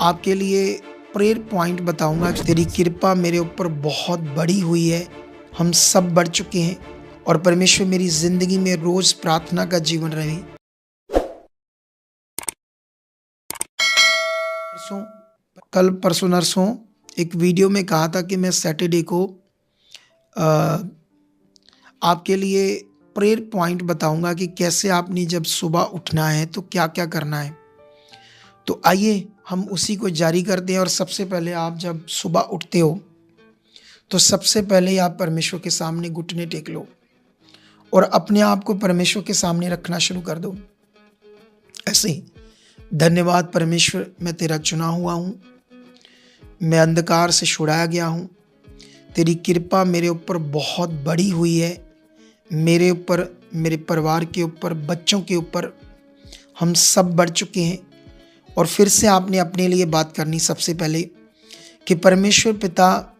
आपके लिए prayer point बताऊंगा। तेरी कृपा मेरे ऊपर बहुत बड़ी हुई है, हम सब बढ़ चुके हैं और परमेश्वर मेरी ज़िंदगी में रोज़ प्रार्थना का जीवन रहे। परसों कल परसों नरसों एक वीडियो में कहा था कि मैं सैटरडे को अ, आपके लिए प्रेयर पॉइंट बताऊंगा कि कैसे आपने जब सुबह उठना है तो क्या-क्या करना है। तो आइए हम उसी को जारी करते हैं। और सबसे पहले आप जब सुबह उठते हो तो सबसे पहले आप परमेश्वर के सामने घुटने टेक लो और अपने आप को परमेश्वर के सामने रखना शुरू कर दो। ऐसे ही, धन्यवाद परमेश्वर, मैं तेरा चुना हुआ हूँ, मैं अंधकार से छुड़ाया गया हूँ, तेरी कृपा मेरे ऊपर बहुत बड़ी हुई है, मेरे ऊपर, मेरे परिवार के ऊपर, बच्चों के ऊपर, हम सब बढ़ चुके हैं। और फिर से आपने अपने लिए बात करनी सबसे पहले कि परमेश्वर पिता,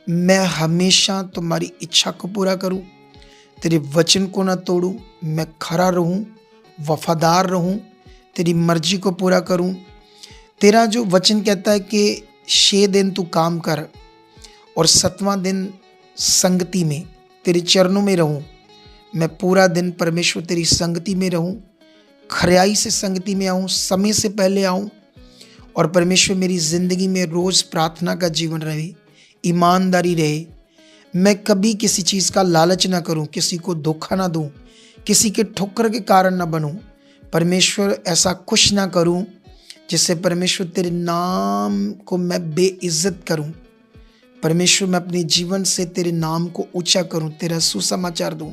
मैं हमेशा तुम्हारी इच्छा को पूरा करूं, तेरे वचन को ना तोड़ूं, मैं खरा रहूं, वफादार रहूं, तेरी मर्जी को पूरा करूं। तेरा जो वचन कहता है कि 6 दिन तू काम कर और 7वां दिन संगति में तेरे चरणों में रहूं। मैं पूरा दिन परमेश्वर तेरी संगति में रहूं, खरियाई से संगति में आऊं, समय से पहले आऊं और परमेश्वर मेरी ज़िंदगी में रोज़ प्रार्थना का जीवन रहे, ईमानदारी रहे। मैं कभी किसी चीज़ का लालच ना करूं, किसी को धोखा ना दूं, किसी के ठोकर के कारण ना बनूं। परमेश्वर ऐसा कुछ ना करूं जिससे परमेश्वर तेरे नाम को मैं बेइज्जत करूं। परमेश्वर मैं अपने जीवन से तेरे नाम को ऊंचा करूं, तेरा सुसमाचार दूं।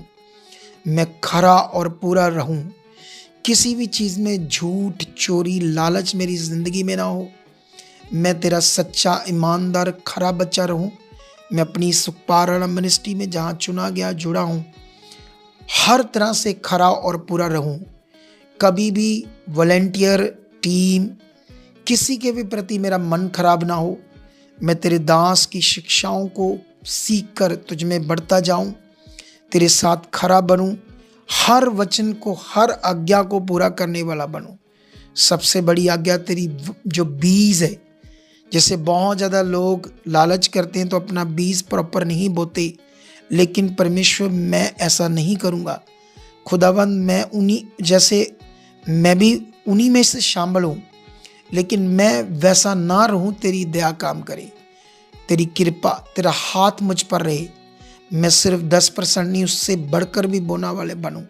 मैं खरा और पूरा रहूं, किसी भी चीज़ में झूठ, चोरी, लालच मेरी ज़िंदगी में ना हो। मैं तेरा सच्चा, ईमानदार, खरा बच्चा रहूं। मैं अपनी सुखपारायण मिनिस्ट्री में जहाँ चुना गया, जुड़ा हूँ, हर तरह से खरा और पूरा रहूं। कभी भी वॉलंटियर, टीम, किसी के भी प्रति मेरा मन खराब ना हो। मैं तेरे दास की शिक्षाओं को सीख कर तुझ में बढ़ता जाऊं, तेरे साथ खरा बनूं, हर वचन को, हर आज्ञा को पूरा करने वाला बनूं। सबसे बड़ी आज्ञा तेरी जो बीज है, जैसे बहुत ज़्यादा लोग लालच करते हैं तो अपना बीज प्रॉपर नहीं बोते, लेकिन परमेश्वर मैं ऐसा नहीं करूँगा। खुदावंद मैं उन्हीं जैसे, मैं भी उन्हीं में से शामिल हूँ, लेकिन मैं वैसा ना रहूँ। तेरी दया काम करे, तेरी कृपा, तेरा हाथ मुझ पर रहे। मैं सिर्फ 10% नहीं, उससे बढ़कर भी बोना वाले बनूं।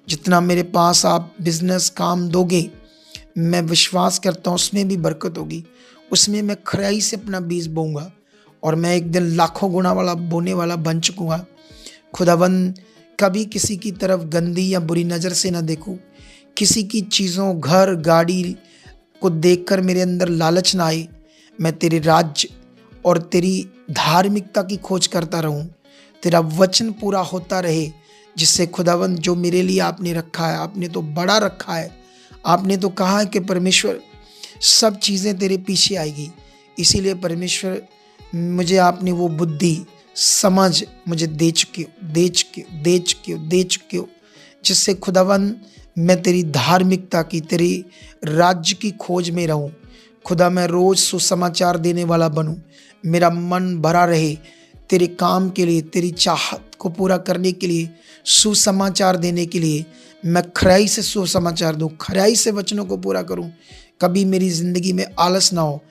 जितना मेरे पास आप बिजनेस काम दोगे, मैं विश्वास करता हूँ उसमें भी बरकत होगी। उसमें मैं खराई से अपना बीज बोऊंगा और मैं एक दिन लाखों गुना वाला बोने वाला बन चुकूँगा। खुदावंद कभी किसी की तरफ गंदी या बुरी नज़र से ना देखूँ, किसी की चीज़ों, घर, गाड़ी को देखकर मेरे अंदर लालच ना आए। मैं तेरे राज्य और तेरी धार्मिकता की खोज करता रहूं, तेरा वचन पूरा होता रहे, जिससे खुदावंद जो मेरे लिए आपने रखा है, आपने तो बड़ा रखा है। आपने तो कहा है कि परमेश्वर सब चीज़ें तेरे पीछे आएगी। इसीलिए परमेश्वर मुझे आपने वो बुद्धि, समझ मुझे दे चुके हो, जिससे खुदावंद मैं तेरी धार्मिकता की, तेरी राज्य की खोज में रहूं। खुदा मैं रोज़ सुसमाचार देने वाला बनूं, मेरा मन भरा रहे तेरे काम के लिए, तेरी चाहत को पूरा करने के लिए, सुसमाचार देने के लिए। मैं खराई से सुसमाचार दूं, खराई से वचनों को पूरा करूं। कभी मेरी ज़िंदगी में आलस ना हो।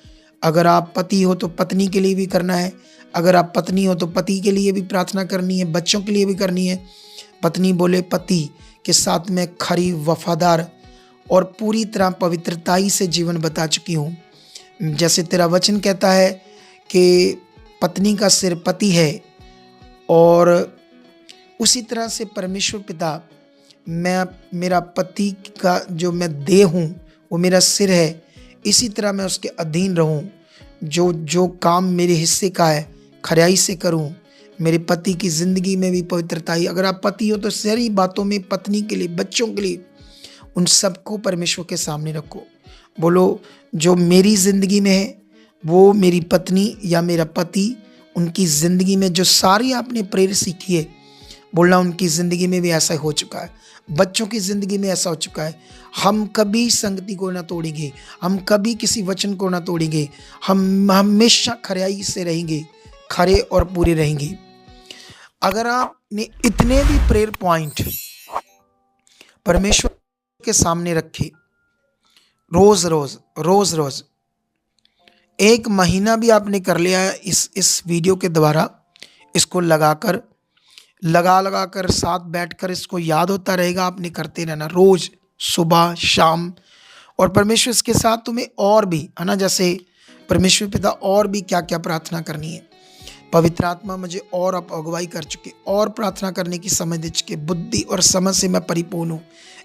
अगर आप पति हो तो पत्नी के लिए भी करना है, अगर आप पत्नी हो तो पति के लिए भी प्रार्थना करनी है, बच्चों के लिए भी करनी है। पत्नी बोले पति के साथ मैं खरी, वफादार और पूरी तरह पवित्रताई से जीवन बता चुकी हूँ। जैसे तेरा वचन कहता है कि पत्नी का सिर पति है, और उसी तरह से परमेश्वर पिता, मैं, मेरा पति का जो मैं देह हूँ वो मेरा सिर है। इसी तरह मैं उसके अधीन रहूँ, जो जो काम मेरे हिस्से का है खराई से करूँ। मेरे पति की ज़िंदगी में भी पवित्रताई। अगर आप पति हो तो सारी बातों में पत्नी के लिए, बच्चों के लिए, उन सबको परमेश्वर के सामने रखो। बोलो जो मेरी ज़िंदगी में है, वो मेरी पत्नी या मेरा पति, उनकी ज़िंदगी में जो सारी आपने प्रेयर सीखी है, बोलना उनकी ज़िंदगी में भी ऐसा हो चुका है, बच्चों की ज़िंदगी में ऐसा हो चुका है। हम कभी संगति को ना तोड़ेंगे, हम कभी किसी वचन को ना तोड़ेंगे, हम हमेशा खराई से रहेंगे, खरे और पूरे रहेंगे। अगर आपने इतने भी प्रेयर पॉइंट परमेश्वर के सामने रखे, रोज रोज रोज रोज 1 महीना भी आपने कर लिया है इस वीडियो के द्वारा, इसको लगा कर साथ बैठकर इसको याद होता रहेगा, आपने करते रहना रोज सुबह शाम। और परमेश्वर इसके साथ तुम्हें और भी है ना, जैसे परमेश्वर पिता और भी क्या क्या प्रार्थना करनी है, पवित्र आत्मा मुझे और आप अगुवाई कर चुके, और प्रार्थना करने की समझ दे चुके, बुद्धि और समझ से मैं परिपूर्ण हूँ,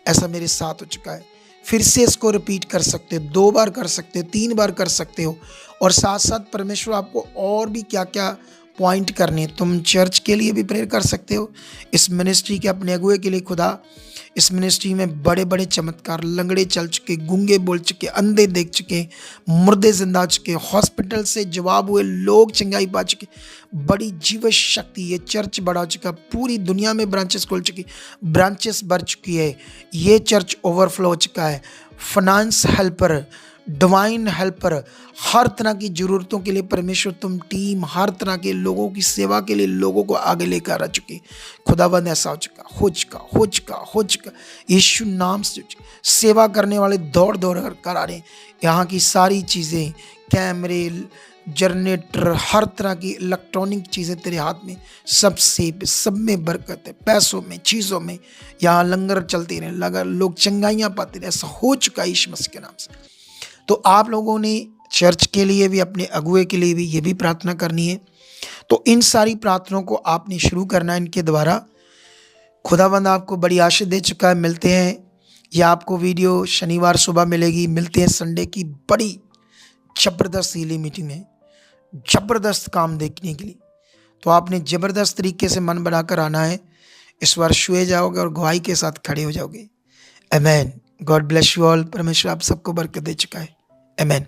ऐसा मेरे साथ हो चुका है। फिर से इसको रिपीट कर सकते हो, 2 बार कर सकते हो, 3 बार कर सकते हो। और साथ साथ परमेश्वर आपको और भी क्या क्या पॉइंट करने, तुम चर्च के लिए भी प्रेयर कर सकते हो, इस मिनिस्ट्री के अपने अगुए के लिए। खुदा इस मिनिस्ट्री में बड़े बड़े चमत्कार, लंगड़े चल चुके, गूंगे बोल चुके, अंधे देख चुके, मुर्दे जिंदा हो चुके, हॉस्पिटल से जवाब हुए लोग चंगाई पा चुके, बड़ी जीव शक्ति, ये चर्च बढ़ा हो चुका, पूरी दुनिया में ब्रांचेस खुल चुकी, ब्रांचेस बढ़ चुकी है, ये चर्च ओवरफ्लो हो चुका है। फाइनेंस हेल्पर, डिवाइन हेल्पर, हर तरह की ज़रूरतों के लिए परमेश्वर तुम टीम, हर तरह के लोगों की सेवा के लिए लोगों को आगे लेकर आ चुके। खुदाबंद ऐसा हो चुका यीशु नाम से सेवा करने वाले दौड़ दौड़ कर आ रहे हैं। यहाँ की सारी चीज़ें, कैमरे, जनरेटर, हर तरह की इलेक्ट्रॉनिक चीज़ें तेरे हाथ में, सब में बरकत है, पैसों में, चीज़ों में। यहाँ लंगर चलते रहे, लगा लोग चंगाइयाँ पाते रहे, ऐसा हो चुका है यीशु मसीह के नाम से। तो आप लोगों ने चर्च के लिए भी, अपने अगुए के लिए भी ये भी प्रार्थना करनी है। तो इन सारी प्रार्थनाओं को आपने शुरू करना है इनके द्वारा। खुदावंद आपको बड़ी आशीष दे चुका है। मिलते हैं, या आपको वीडियो शनिवार सुबह मिलेगी। मिलते हैं संडे की बड़ी ज़बरदस्त हीलिंग मीटिंग में, ज़बरदस्त काम देखने के लिए। तो आपने ज़बरदस्त तरीके से मन बनाकर आना है। इस बार छुए जाओगे और गवाही के साथ खड़े हो जाओगे। Amen. God bless you all. परमेश्वर आप सबको बरकत दे चुका है। आमेन।